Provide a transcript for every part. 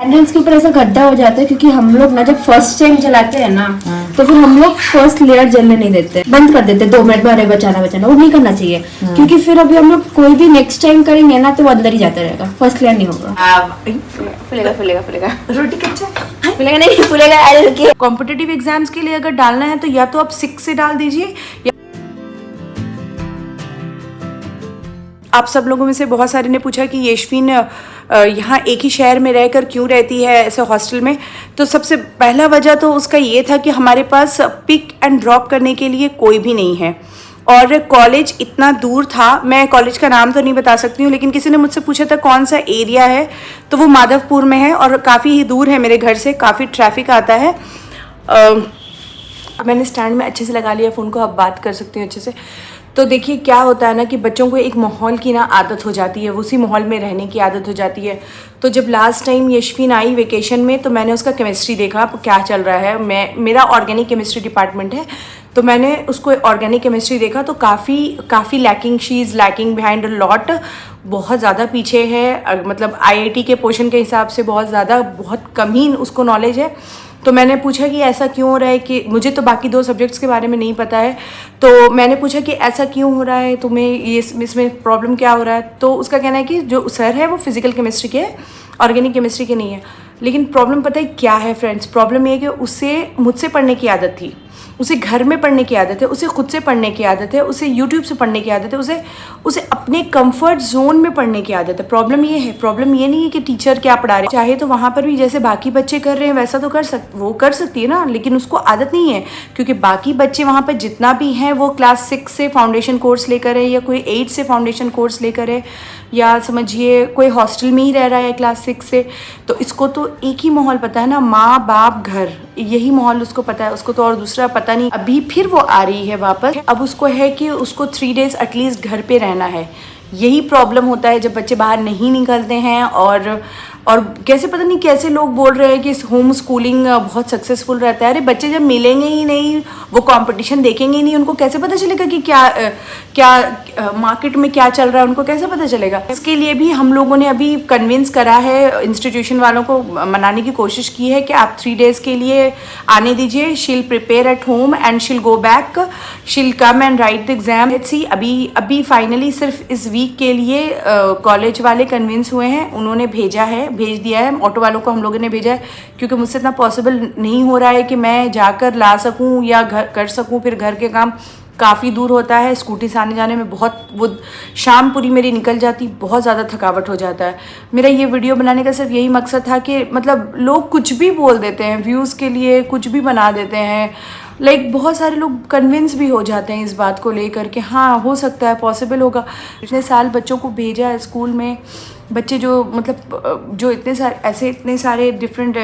Attendance के ऊपर ऐसा गड्ढा हो जाता है क्योंकि हम लोग ना जब फर्स्ट टाइम चलाते हैं ना तो फिर हम लोग फर्स्ट लेयर जलने नहीं देते, बंद कर देते 2 मिनट में, अरे बचाना वो नहीं करना चाहिए क्योंकि फिर अभी हम लोग कोई भी नेक्स्ट टाइम करेंगे ना तो वो अंदर ही जाता रहेगा, फर्स्ट लेयर नहीं होगा। फुलेगा रोटी कच्चा फुलेगा नहीं फुलेगा। अरे रुकिए, कॉम्पिटिटिव एग्जाम्स के लिए अगर डालना है तो या तो आप 6 से डाल दीजिए, या आप सब लोगों में से बहुत सारे ने पूछा कि यशवीन यहाँ एक ही शहर में रहकर क्यों रहती है ऐसे हॉस्टल में। तो सबसे पहला वजह तो उसका ये था कि हमारे पास पिक एंड ड्रॉप करने के लिए कोई भी नहीं है और कॉलेज इतना दूर था। मैं कॉलेज का नाम तो नहीं बता सकती हूँ, लेकिन किसी ने मुझसे पूछा था कौन सा एरिया है, तो वो माधवपुर में है और काफ़ी ही दूर है मेरे घर से, काफ़ी ट्रैफिक आता है। मैंने स्टैंड में अच्छे से लगा लिया फ़ोन को, अब बात कर सकती हूँ अच्छे से। तो देखिए क्या होता है ना कि बच्चों को एक माहौल की ना आदत हो जाती है, उसी माहौल में रहने की आदत हो जाती है। तो जब लास्ट टाइम यशवीन आई वेकेशन में तो मैंने उसका केमिस्ट्री देखा क्या चल रहा है। मेरा ऑर्गेनिक केमिस्ट्री डिपार्टमेंट है, तो मैंने उसको ऑर्गेनिक केमिस्ट्री देखा तो काफ़ी lacking, she is lacking behind a lot, बहुत ज़्यादा पीछे है, मतलब IIT के पोर्शन के हिसाब से बहुत ज़्यादा, बहुत कम ही उसको नॉलेज है। तो मैंने पूछा कि ऐसा क्यों हो रहा है, कि मुझे तो बाकी 2 सब्जेक्ट्स के बारे में नहीं पता है, तो मैंने पूछा कि ऐसा क्यों हो रहा है, तुम्हें ये इसमें प्रॉब्लम क्या हो रहा है। तो उसका कहना है कि जो सर है वो फिजिकल केमिस्ट्री के है, ऑर्गेनिक केमिस्ट्री के नहीं है। लेकिन प्रॉब्लम पता है क्या है फ्रेंड्स, प्रॉब्लम ये है कि उसे मुझसे पढ़ने की आदत थी, उसे घर में पढ़ने की आदत है, उसे खुद से पढ़ने की आदत है, उसे यूट्यूब से पढ़ने की आदत है, उसे अपने कंफर्ट जोन में पढ़ने की आदत है। प्रॉब्लम ये है, प्रॉब्लम ये नहीं है कि टीचर क्या पढ़ा रहे, चाहे तो वहाँ पर भी जैसे बाकी बच्चे कर रहे हैं वैसा तो वो कर सकती है ना, लेकिन उसको आदत नहीं है क्योंकि बाकी बच्चे वहाँ पर जितना भी हैं वो क्लास 6 से फाउंडेशन कोर्स लेकर है, या कोई 8 से फाउंडेशन कोर्स लेकर है, या समझिए कोई हॉस्टल में ही रह रहा है क्लास 6 से। तो इसको तो एक ही माहौल पता है ना, माँ बाप घर, यही माहौल उसको पता है, उसको तो और दूसरा पता नहीं। अभी फिर वो आ रही है वापस, अब उसको है कि उसको 3 डेज एटलीस्ट घर पे रहना है। यही प्रॉब्लम होता है जब बच्चे बाहर नहीं निकलते हैं। और कैसे पता नहीं कैसे लोग बोल रहे हैं कि होम स्कूलिंग बहुत सक्सेसफुल रहता है। अरे बच्चे जब मिलेंगे ही नहीं, वो कंपटीशन देखेंगे ही नहीं, उनको कैसे पता चलेगा कि क्या मार्केट में क्या चल रहा है, उनको कैसे पता चलेगा। इसके लिए भी हम लोगों ने अभी कन्विंस करा है, इंस्टीट्यूशन वालों को मनाने की कोशिश की है कि आप 3 डेज़ के लिए आने दीजिए, शील prepare at home and she'll go back, शील come and right the exam. Let's see, अभी फाइनली सिर्फ इस वीक के लिए कॉलेज वाले कन्विंस हुए हैं, उन्होंने भेज दिया है, ऑटो वालों को हम लोगों ने भेजा है क्योंकि मुझसे इतना पॉसिबल नहीं हो रहा है कि मैं जाकर ला सकूं या घर कर सकूं। फिर घर के काम काफ़ी दूर होता है, स्कूटी से आने जाने में बहुत, वो शाम पूरी मेरी निकल जाती, बहुत ज़्यादा थकावट हो जाता है। मेरा ये वीडियो बनाने का सिर्फ यही मकसद था कि मतलब लोग कुछ भी बोल देते हैं, व्यूज़ के लिए कुछ भी बना देते हैं, बहुत सारे लोग कन्विंस भी हो जाते हैं इस बात को लेकर कि हाँ हो सकता है, पॉसिबल होगा। पिछले साल बच्चों को भेजा है स्कूल में, बच्चे जो इतने सारे डिफरेंट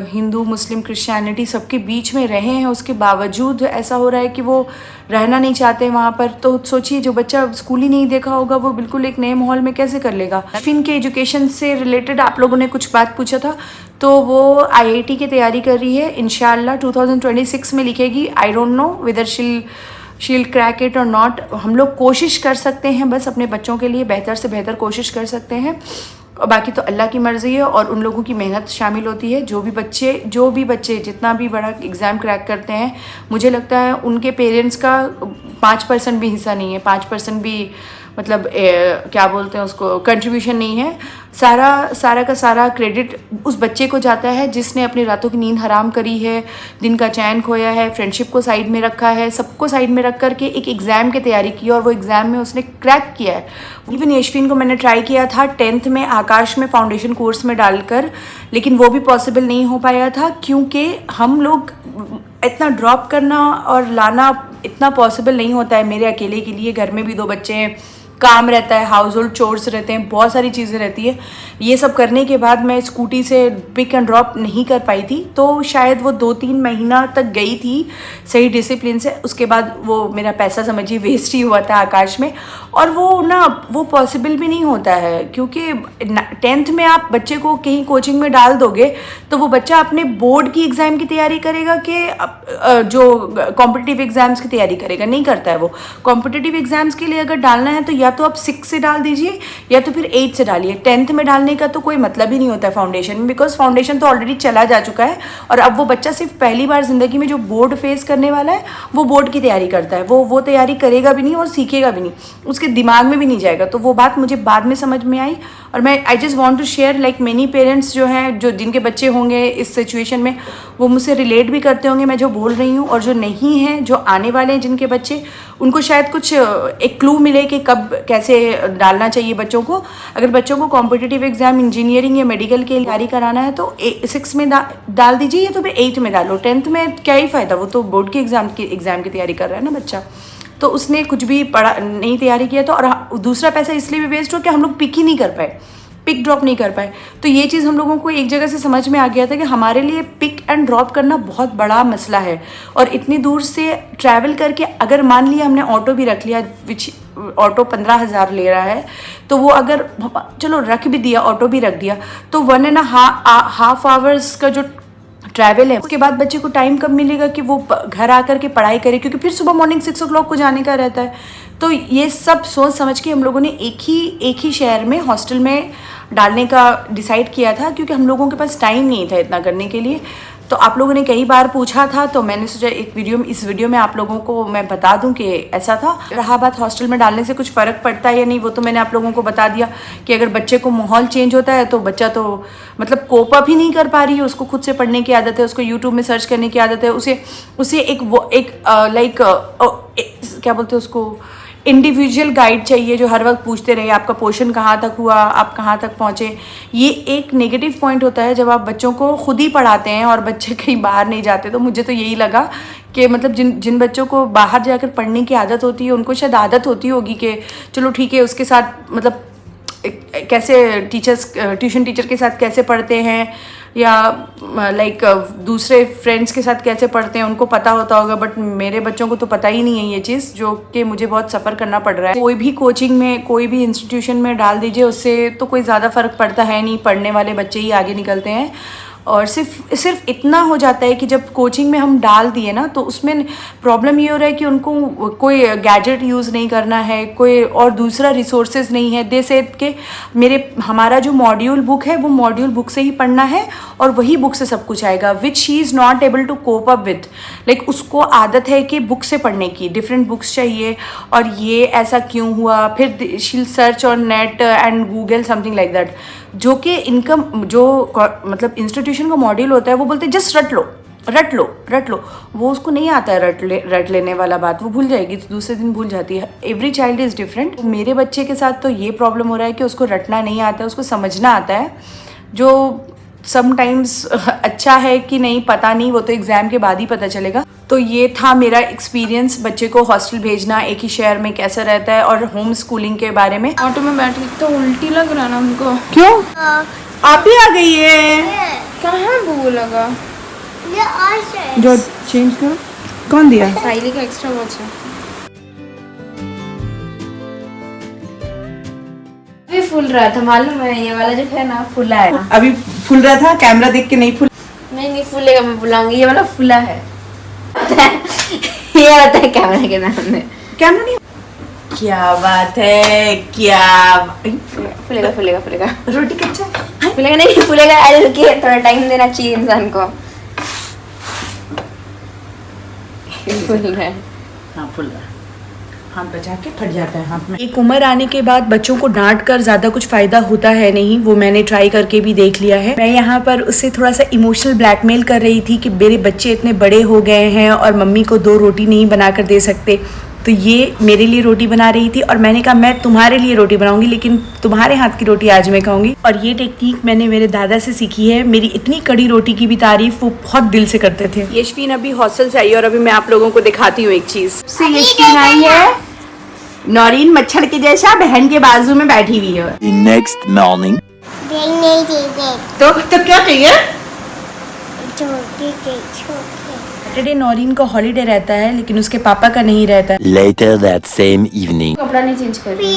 हिंदू मुस्लिम क्रिश्चियनिटी सबके बीच में रहे हैं, उसके बावजूद ऐसा हो रहा है कि वो रहना नहीं चाहते वहाँ पर। तो सोचिए जो बच्चा स्कूल ही नहीं देखा होगा वो बिल्कुल एक नए माहौल में कैसे कर लेगा। यशवीन के एजुकेशन से रिलेटेड आप लोगों ने कुछ बात पूछा था, तो वो IIT की तैयारी कर रही है, इंशाल्लाह 2026 में लिखेगी। आई डोंट नो वेदर शील क्रैक इट और नॉट। हम लोग कोशिश कर सकते हैं, बस अपने बच्चों के लिए बेहतर से बेहतर कोशिश कर सकते हैं, और बाकी तो अल्लाह की मर्ज़ी है और उन लोगों की मेहनत शामिल होती है। जो भी बच्चे जितना भी बड़ा एग्ज़ाम क्रैक करते हैं, मुझे लगता है उनके पेरेंट्स का 5% भी हिस्सा नहीं है, 5% भी मतलब क्या बोलते हैं उसको, कंट्रीब्यूशन नहीं है। सारा का सारा क्रेडिट उस बच्चे को जाता है जिसने अपनी रातों की नींद हराम करी है, दिन का चैन खोया है, फ्रेंडशिप को साइड में रखा है, सबको साइड में रख करके एक एग्ज़ाम की तैयारी की और वो एग्ज़ाम में उसने क्रैक किया है। इवन यशवीन को मैंने ट्राई किया था 10th में आकाश में फाउंडेशन कोर्स में डालकर, लेकिन वो भी पॉसिबल नहीं हो पाया था क्योंकि हम लोग इतना ड्रॉप करना और लाना इतना पॉसिबल नहीं होता है मेरे अकेले के लिए। घर में भी 2 बच्चे हैं, काम रहता है, हाउस होल्ड चोर्स रहते हैं, बहुत सारी चीज़ें रहती है। ये सब करने के बाद मैं स्कूटी से पिक एंड ड्रॉप नहीं कर पाई थी, तो शायद वो 2-3 महीना तक गई थी सही डिसिप्लिन से। उसके बाद वो मेरा पैसा समझिए वेस्ट ही हुआ था आकाश में, और वो पॉसिबल भी नहीं होता है क्योंकि 10th में आप बच्चे को कहीं कोचिंग में डाल दोगे तो वो बच्चा अपने बोर्ड की एग्ज़ाम की तैयारी करेगा कि जो कॉम्पिटिटिव एग्ज़ाम्स की तैयारी करेगा, नहीं करता है वो। कॉम्पिटिटिव एग्ज़ाम्स के लिए अगर डालना है तो या तो आप 6 से डाल दीजिए या तो फिर 8 से डालिए। 10th में डालने का तो कोई मतलब ही नहीं होता है फाउंडेशन में, बिकॉज फाउंडेशन तो ऑलरेडी चला जा चुका है और अब वो बच्चा सिर्फ पहली बार ज़िंदगी में जो बोर्ड फेस करने वाला है वो बोर्ड की तैयारी करता है, वो तैयारी करेगा भी नहीं और सीखेगा भी नहीं, उसके दिमाग में भी नहीं जाएगा। तो वो बात मुझे बाद में समझ में आई और मैं I just want to share, like many parents जो हैं, जो जिनके बच्चे होंगे इस सिचुएशन में, वो मुझसे रिलेट भी करते होंगे मैं जो बोल रही हूँ, और जो नहीं हैं, जो आने वाले हैं जिनके बच्चे, उनको शायद कुछ एक क्लू मिले कि कब कैसे डालना चाहिए बच्चों को। अगर बच्चों को कॉम्पिटिटिव एग्जाम, इंजीनियरिंग या मेडिकल के लिए तैयारी कराना है तो 6 में डाल दीजिए या तो फिर 8 में डालो। 10th में क्या ही फ़ायदा, वो तो बोर्ड के एग्ज़ाम की तैयारी कर रहा है ना बच्चा, तो उसने कुछ भी पढ़ा नहीं, तैयारी किया तो, और दूसरा पैसा इसलिए भी वेस्ट हो कि हम लोग पिक ही नहीं कर पाए, पिक ड्रॉप नहीं कर पाए। तो ये चीज़ हम लोगों को एक जगह से समझ में आ गया था कि हमारे लिए पिक एंड ड्रॉप करना बहुत बड़ा मसला है। और इतनी दूर से ट्रैवल करके अगर मान लिया हमने ऑटो भी रख लिया, विच ऑटो 15,000 ले रहा है, तो वो अगर चलो रख भी दिया, ऑटो भी रख दिया, तो 1.5 आवर्स का जो ट्रैवल है, उसके बाद बच्चे को टाइम कब मिलेगा कि वो घर आकर के पढ़ाई करे, क्योंकि फिर सुबह मॉर्निंग 6 o'clock को जाने का रहता है। तो ये सब सोच समझ के हम लोगों ने एक ही शहर में हॉस्टल में डालने का डिसाइड किया था, क्योंकि हम लोगों के पास टाइम नहीं था इतना करने के लिए। तो आप लोगों ने कई बार पूछा था, तो मैंने सोचा इस वीडियो में आप लोगों को मैं बता दूं कि ऐसा था। रहा बात हॉस्टल में डालने से कुछ फ़र्क पड़ता है या नहीं, वो तो मैंने आप लोगों को बता दिया कि अगर बच्चे को माहौल चेंज होता है तो बच्चा तो मतलब कोप अप ही नहीं कर पा रही है, उसको खुद से पढ़ने की आदत है, उसको यूट्यूब में सर्च करने की आदत है, उसे क्या बोलते हैं उसको, इंडिविजुअल गाइड चाहिए जो हर वक्त पूछते रहे आपका पोर्शन कहाँ तक हुआ, आप कहाँ तक पहुँचे। ये एक नेगेटिव पॉइंट होता है जब आप बच्चों को खुद ही पढ़ाते हैं और बच्चे कहीं बाहर नहीं जाते। तो मुझे तो यही लगा कि मतलब जिन बच्चों को बाहर जाकर पढ़ने की आदत होती है, उनको शायद आदत होती होगी कि चलो ठीक है, उसके साथ मतलब कैसे ट्यूशन टीचर के साथ कैसे पढ़ते हैं या लाइक दूसरे फ्रेंड्स के साथ कैसे पढ़ते हैं, उनको पता होता होगा। बट मेरे बच्चों को तो पता ही नहीं है ये चीज़, जो कि मुझे बहुत सफ़र करना पड़ रहा है। कोई भी कोचिंग में, कोई भी इंस्टीट्यूशन में डाल दीजिए, उससे तो कोई ज़्यादा फ़र्क पड़ता है नहीं, पढ़ने वाले बच्चे ही आगे निकलते हैं। और सिर्फ इतना हो जाता है कि जब कोचिंग में हम डाल दिए ना, तो उसमें प्रॉब्लम ये हो रहा है कि उनको कोई गैजेट यूज़ नहीं करना है, कोई और दूसरा रिसोर्सेज नहीं है। दे से कि हमारा जो मॉड्यूल बुक है वो मॉड्यूल बुक से ही पढ़ना है और वही बुक से सब कुछ आएगा, which she is not able to cope up with. Like उसको आदत है कि बुक से पढ़ने की, डिफरेंट बुक्स चाहिए और ये ऐसा क्यों हुआ, फिर शील search on net and Google something like that. जो कि इनका जो मतलब इंस्टीट्यूशन का मॉड्यूल होता है वो बोलते हैं जस्ट रट लो। वो उसको नहीं आता है रट लेने वाला बात, वो भूल जाएगी तो दूसरे दिन भूल जाती है। Every child is different. मेरे बच्चे के साथ तो ये प्रॉब्लम हो रहा है कि उसको रटना नहीं आता है, उसको समझना आता है, जो समटाइम्स अच्छा है कि नहीं पता नहीं, वो तो एग्ज़ाम के बाद ही पता चलेगा। तो ये था मेरा एक्सपीरियंस बच्चे को हॉस्टल भेजना एक ही शहर में कैसा रहता है, और होम स्कूलिंग के बारे में। ऑटो में बैठ के तो उल्टी लग रहा ना उनको। क्यों? आप ही आ गई है? कहाँ भूख लगा? जो चेंज करो। कौन दिया? साइली का एक्स्ट्रा वॉच है। अभी फूल रहा था, मालूम है, ये वाला जो है ना फूला है। अभी फूल रहा था, कैमरा देख के नहीं फूल। नहीं फूलेगा, मैं बुलाऊंगी, ये वाला फूला है। ये होता है कैमरा के सामने। कैमरा नहीं। क्या बात है, क्या फूलेगा। रोटी कच्चा फूलेगा नहीं, फूलेगा। अरे रुकिए, थोड़ा टाइम देना चाहिए इंसान को। फूल रहा है। हाँ फूल रहा है, हाथ बचा के फट जाता है हाथ में। एक उम्र आने के बाद बच्चों को डांट कर ज़्यादा कुछ फ़ायदा होता है नहीं, वो मैंने ट्राई करके भी देख लिया है। मैं यहाँ पर उससे थोड़ा सा इमोशनल ब्लैकमेल कर रही थी कि मेरे बच्चे इतने बड़े हो गए हैं और मम्मी को 2 रोटी नहीं बना कर दे सकते, तो ये मेरे लिए रोटी बना रही थी और मैंने कहा मैं तुम्हारे लिए रोटी बनाऊंगी, लेकिन तुम्हारे हाथ की रोटी आज मैं खाऊंगी। और ये टेक्निक मैंने मेरे दादा से सीखी है। मेरी इतनी कड़ी रोटी की भी तारीफ वो बहुत दिल से करते थे। यशवीन अभी हॉस्टल से आई है और अभी मैं आप लोगों को दिखाती हूँ एक चीज़। से यशवीन आई है, नौरीन मच्छर के जैसा बहन के बाजू में बैठी हुई है। नेक्स्ट मॉर्निंग तो क्या चाहिए? सैटरडे नौरीन का हॉलीडे रहता है, लेकिन उसके पापा का नहीं रहता है। लेटर दैट सेम इवनिंग कपड़ा नहीं चेंज कर रही।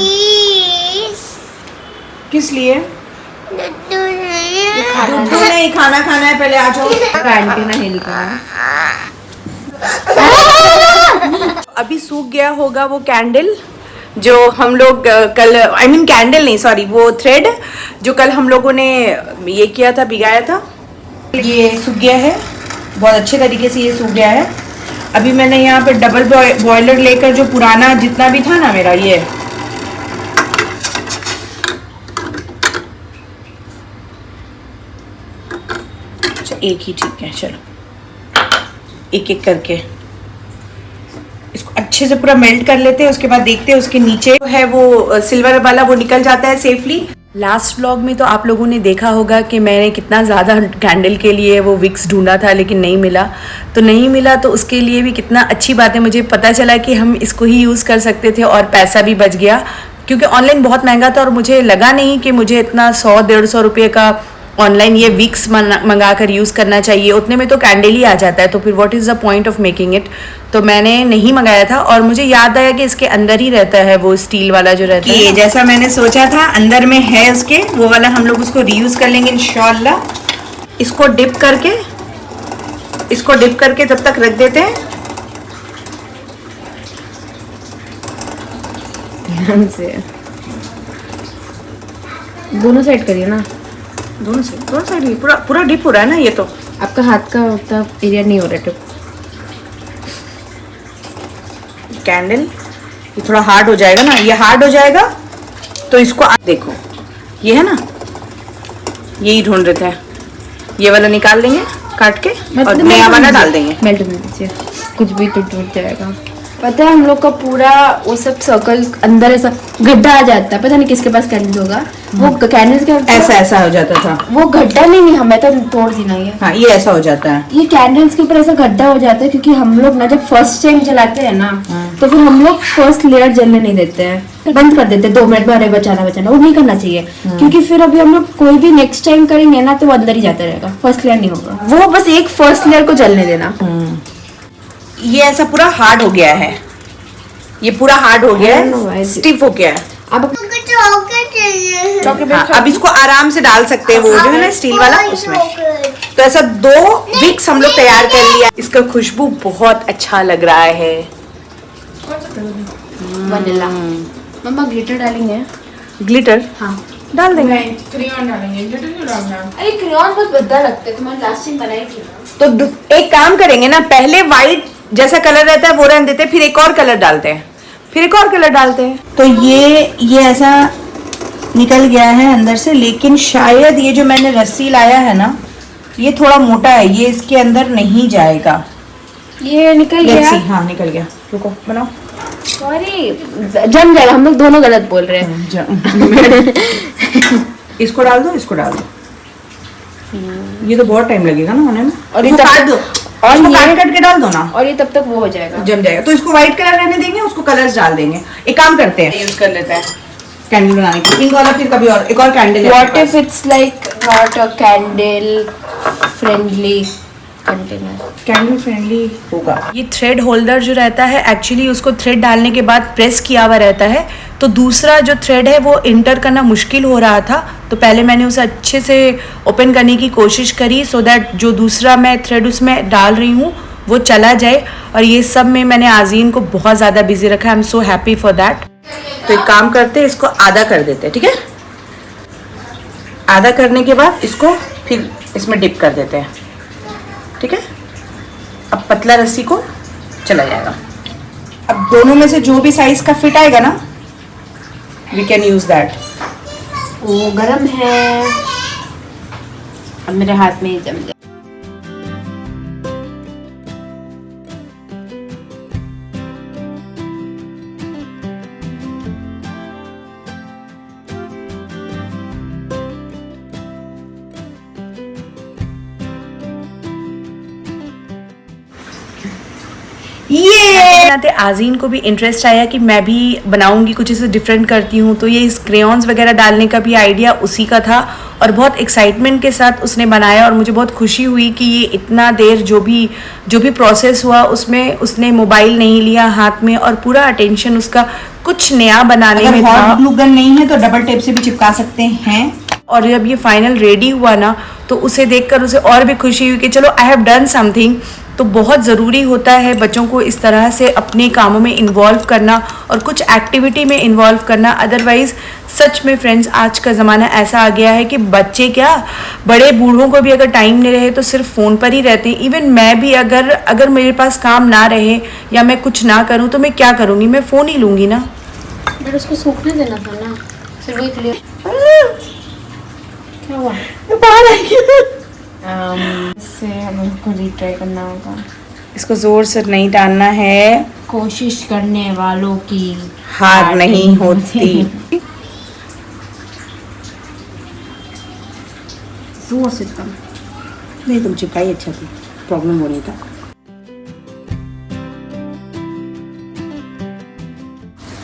किस लिए? दूध नहीं, खाना खाना है, पहले आ जाओ। एंटीना हिल का अभी सूख गया होगा वो कैंडल, जो हम लोग कल कैंडल नहीं, सॉरी, वो थ्रेड जो कल हम लोगों ने ये किया था, भिगाया था, ये सूख गया है बहुत अच्छे तरीके से। ये सूख गया है। अभी मैंने यहाँ पे डबल बॉयलर लेकर जो पुराना जितना भी था ना मेरा, ये अच्छा एक ही ठीक है, चलो एक एक करके इसको अच्छे से पूरा मेल्ट कर लेते हैं। उसके बाद देखते हैं उसके नीचे जो है वो सिल्वर वाला वो निकल जाता है सेफली। लास्ट व्लॉग में तो आप लोगों ने देखा होगा कि मैंने कितना ज़्यादा कैंडल के लिए वो विक्स ढूंढा था, लेकिन नहीं मिला। तो नहीं मिला तो उसके लिए भी कितना अच्छी बात है, मुझे पता चला कि हम इसको ही यूज़ कर सकते थे और पैसा भी बच गया, क्योंकि ऑनलाइन बहुत महंगा था और मुझे लगा नहीं कि मुझे इतना 100-150 रुपये का ऑनलाइन ये विक्स मंगा कर यूज़ करना चाहिए। उतने में तो कैंडल ही आ जाता है, तो फिर what is the point of making it. तो मैंने नहीं मंगाया था और मुझे याद आया कि इसके अंदर ही रहता है वो स्टील वाला जो रहता है, जैसा मैंने सोचा था अंदर में है उसके, वो वाला हम लोग उसको रीयूज़ कर लेंगे इंशाल्लाह। इसको डिप करके तब तक रख देते हैं। ध्यान से दोनों साइड करिए ना, दोनों साइड ही पूरा डिप हो रहा है ना। ये तो आपका हाथ का उतना एरिया नहीं हो रहा है। कैंडल ये थोड़ा हार्ड हो जाएगा ना, ये हार्ड हो जाएगा तो इसको देखो, ये है ना, यही ढूंढ रहे थे, ये वाला निकाल देंगे काट के और नया वाला डाल देंगे। मेल्ट होने दीजिए, कुछ भी टूट जाएगा। पता है हम लोग का पूरा वो सब सर्कल अंदर ऐसा गड्ढा आ जाता है, पता नहीं किसके पास कैंडल होगा, वो कैंडल्स के ऐसा हो जाता था। वो गड्ढा नहीं हमें तो तोड़ देना ये। हाँ, ये ऐसा हो जाता है, ये कैंडल्स के ऊपर ऐसा गड्ढा हो जाता है, क्योंकि हम लोग ना जब फर्स्ट टाइम जलाते हैं ना, तो फिर हम लोग फर्स्ट लेयर जलने नहीं देते हैं, बंद कर देते हैं 2 मिनट में। अरे बचाना वो नहीं करना चाहिए, क्योंकि फिर अभी हम लोग कोई भी नेक्स्ट टाइम करेंगे ना तो वो अंदर ही जाता रहेगा, फर्स्ट लेयर नहीं होगा। वो बस एक फर्स्ट लेयर को जलने देना। ये ऐसा पूरा हार्ड हो गया है, ये पूरा हार्ड हो गया है, स्टिफ हो गया है। अब हाँ, अब इसको आराम से डाल सकते हैं, वो जो है ना स्टील वाला उसमें। तो ऐसा 2 विक्स हम लोग तैयार कर लिया। इसका खुशबू बहुत अच्छा लग रहा है। वनीला मम्मा ग्लिटर डालेंगे। ग्लिटर हाँ डाल देंगे। क्रेयॉन डालेंगे, ग्लिटर क्यों डालना? अरे क्रेयॉन बहुत भद्दा लगता है, तुम्हारी लास्ट टाइम बनाई थी ना। तो एक काम करेंगे ना, पहले वाइट जैसा कलर रहता है वो रहने देते हैं, फिर एक और कलर डालते हैं, फिर एक और कलर डालते हैं। तो ये ऐसा निकल गया है अंदर से, लेकिन शायद ये जो मैंने रस्सी लाया है ना, ये थोड़ा मोटा है, ये इसके अंदर नहीं जाएगा। ये निकल गया। हाँ निकल गया, रुको बनाओ। सॉरी, जम जाएगा, हम लोग दोनों गलत बोल रहे हैं। इसको डाल दो, इसको डाल दो। ये तो बहुत टाइम लगेगा ना होने में। और इसको काट दो, और इसको काट के डाल दो ना, और ये तब तक वो हो जाएगा, जम जाएगा। तो इसको व्हाइट कलर रहने देंगे, उसको कलर्स डाल देंगे। एक काम करते हैं, यूज कर लेते हैं कैंडल बनाने के पिंक वाला, फिर कभी और एक और candle. What if it's like not a candle friendly container? Candle friendly होगा। ये थ्रेड होल्डर जो रहता है, एक्चुअली उसको थ्रेड डालने के बाद प्रेस किया हुआ रहता है, तो दूसरा जो थ्रेड है वो इंटर करना मुश्किल हो रहा था। तो पहले मैंने उसे अच्छे से ओपन करने की कोशिश करी, सो दैट जो दूसरा मैं थ्रेड उसमें डाल रही हूँ वो चला जाए। और ये सब में मैंने आज़ीन को बहुत ज़्यादा बिजी रखा, I am so happy for that. तो एक काम करते हैं, इसको आधा कर देते हैं, ठीक है? आधा करने के बाद इसको फिर इसमें डिप कर देते हैं, ठीक है? अब पतला रस्सी को चला जाएगा। अब दोनों में से जो भी साइज का फिट आएगा ना, वी कैन यूज दैट। वो गरम है, अब मेरे हाथ में ही जम गया। बनाते आज़ीन को भी इंटरेस्ट आया कि मैं भी बनाऊंगी, कुछ इसे डिफरेंट करती हूँ। तो ये इस क्रेयॉन्स वगैरह डालने का भी आइडिया उसी का था और बहुत एक्साइटमेंट के साथ उसने बनाया। और मुझे बहुत खुशी हुई कि ये इतना देर जो भी प्रोसेस हुआ उसमें उसने मोबाइल नहीं लिया हाथ में और पूरा अटेंशन उसका कुछ नया बनाने में था। ग्लू गन नहीं है तो डबल टेप से भी चिपका सकते हैं। और जब ये फाइनल रेडी हुआ ना, तो उसे देखकर उसे और भी खुशी हुई कि चलो आई हैव डन समथिंग। तो बहुत ज़रूरी होता है बच्चों को इस तरह से अपने कामों में इन्वॉल्व करना और कुछ एक्टिविटी में इन्वॉल्व करना। अदरवाइज़ सच में फ्रेंड्स, आज का ज़माना ऐसा आ गया है कि बच्चे क्या, बड़े बूढ़ों को भी अगर टाइम नहीं रहे तो सिर्फ फ़ोन पर ही रहते हैं। इवन मैं भी अगर मेरे पास काम ना रहे या मैं कुछ ना करूं तो मैं क्या करूंगी, मैं फ़ोन ही लूँगी ना। बट उसको सूखने देना था ना, फिर वही क्लियर। क्या हुआ? बाहर आई इससे हमको रिट्राई करना होगा। इसको ज़ोर से नहीं डालना है, कोशिश करने वालों की हार नहीं होती। जोर से कम नहीं, तुम चिपकाई अच्छा थी, प्रॉब्लम हो रही था।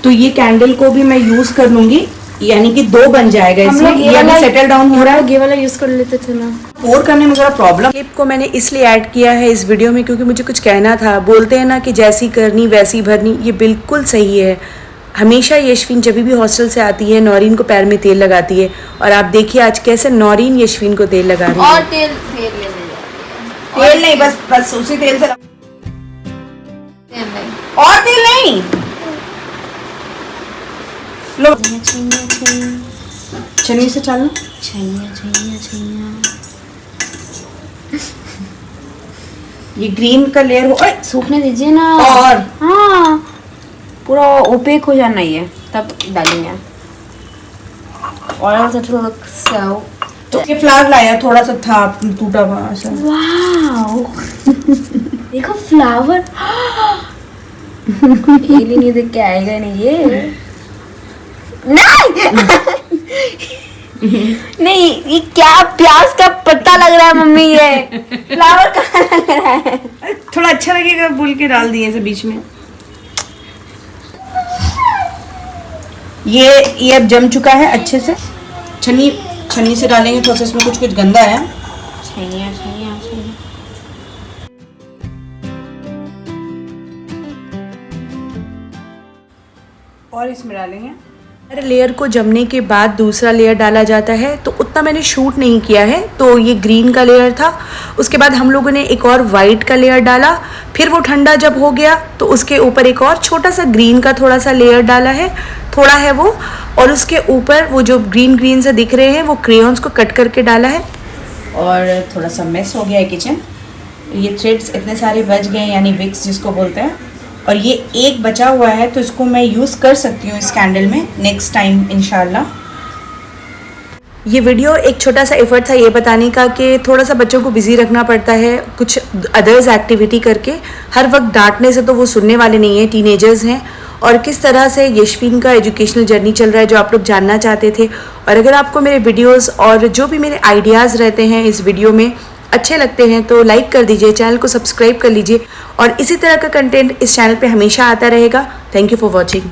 तो ये कैंडल को भी मैं यूज कर लूंगी, यानी कि 2 बन जाएगा इसमें। ये अभी सेटल डाउन हो रहा है। ये वाला यूज कर लेते थे ना। पोर करने में जरा प्रॉब्लम। क्लिप को मैंने इसलिए ऐड किया है इस वीडियो में क्योंकि मुझे कुछ कहना था। बोलते हैं ना कि जैसी करनी वैसी भरनी, ये बिल्कुल सही है। हमेशा यशवीन जब भी हॉस्टल से आती है नौरीन को पैर में तेल लगाती है, और आप देखिए आज कैसे नौरीन यशवीन को तेल लगा रही है। और तेल फिर ले ले तेल नहीं, बस उसी तेल से तेल नहीं। और तेल नहीं। लो छन्नी से चलना। ये ग्रीन का लेयर हो, सूखने दीजिए ना। और हाँ, पूरा ओपेक हो जाना ही है, तब डालेंगे। और so तो ये फ्लावर लाया, थोड़ा सा था टूटा हुआ ऐसा। वाओ देखो फ्लावर। एलियन ये देख के आएगा नहीं ये। नहीं नहीं, ये क्या प्याज का पत्ता लग रहा है मम्मी, ये फ्लावर कहाँ लग रहा है? थोड़ा अच्छा लगेगा बोल के डाल दिए ऐसे बीच में। ये अब जम चुका है अच्छे से। छन्नी से डालेंगे, थोड़ा सा इसमें कुछ गंदा है। छैया। और इसमें डालेंगे। हर लेयर को जमने के बाद दूसरा लेयर डाला जाता है, तो उतना मैंने शूट नहीं किया है। तो ये ग्रीन का लेयर था, उसके बाद हम लोगों ने एक और वाइट का लेयर डाला। फिर वो ठंडा जब हो गया तो उसके ऊपर एक और छोटा सा ग्रीन का थोड़ा सा लेयर डाला है, थोड़ा है वो। और उसके ऊपर वो जो ग्रीन से दिख रहे हैं वो क्रेयॉन्स को कट करके डाला है। और थोड़ा सा मेस हो गया है किचन। ये थ्रेड्स इतने सारे बच गए, यानी विक्स जिसको बोलते हैं। और ये एक बचा हुआ है तो इसको मैं यूज़ कर सकती हूँ इस कैंडल में नेक्स्ट टाइम इंशाल्लाह। ये वीडियो एक छोटा सा एफर्ट था ये बताने का कि थोड़ा सा बच्चों को बिजी रखना पड़ता है कुछ अदर्स एक्टिविटी करके। हर वक्त डांटने से तो वो सुनने वाले नहीं हैं, टीनेजर्स हैं। और किस तरह से यशवीन का एजुकेशनल जर्नी चल रहा है जो आप लोग जानना चाहते थे। और अगर आपको मेरे वीडियोस और जो भी मेरे आइडियाज़ रहते हैं इस वीडियो में अच्छे लगते हैं तो लाइक कर दीजिए, चैनल को सब्सक्राइब कर लीजिए। और इसी तरह का कंटेंट इस चैनल पे हमेशा आता रहेगा। Thank you for watching.